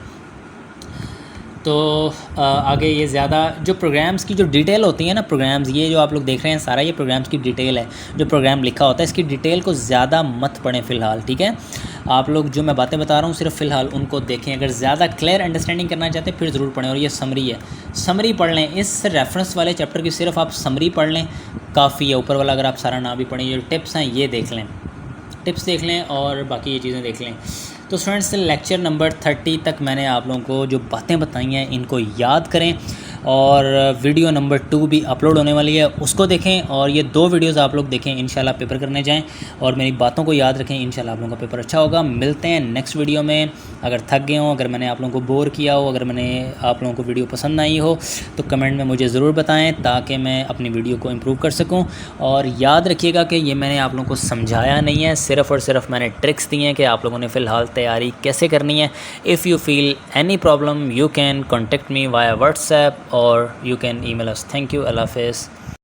S1: तो आगे ये ज़्यादा जो प्रोग्राम्स की जो डिटेल होती है ना, प्रोग्राम्स ये जो आप लोग देख रहे हैं सारा ये प्रोग्राम्स की डिटेल है, जो प्रोग्राम लिखा होता है इसकी डिटेल को ज़्यादा मत पढ़ें फ़िलहाल, ठीक है। आप लोग जो मैं बातें बता रहा हूँ सिर्फ फ़िलहाल उनको देखें, अगर ज़्यादा क्लियर अंडरस्टैंडिंग करना चाहते हैं फिर ज़रूर पढ़ें। और ये समरी है, समरी पढ़ लें, इस रेफरेंस वाले चैप्टर की सिर्फ आप समरी पढ़ लें काफ़ी है। ऊपर वाला अगर आप सारा ना भी पढ़ें, ये टिप्स हैं ये देख लें, टिप्स देख लें और बाकी ये चीज़ें देख लें। तो स्टूडेंट्स लेक्चर नंबर 30 तक मैंने आप लोगों को जो बातें बताई हैं इनको याद करें, और वीडियो नंबर 2 भी अपलोड होने वाली है उसको देखें, और ये 2 वीडियोस आप लोग देखें, इंशाल्लाह पेपर करने जाएं और मेरी बातों को याद रखें, इंशाल्लाह आप लोगों का पेपर अच्छा होगा। मिलते हैं नेक्स्ट वीडियो में। अगर थक गए हो, अगर मैंने आप लोगों को बोर किया हो, अगर मैंने आप लोगों को वीडियो पसंद आई हो तो कमेंट में मुझे ज़रूर बताएँ ताकि मैं अपनी वीडियो को इम्प्रूव कर सकूँ। और याद रखिएगा कि ये मैंने आप लोगों को समझाया नहीं है, सिर्फ़ और सिर्फ मैंने ट्रिक्स दी हैं कि आप लोगों ने फ़िलहाल तैयारी कैसे करनी है। If you feel any problem you can contact me via WhatsApp और you can email us. Thank you. Allah Hafiz.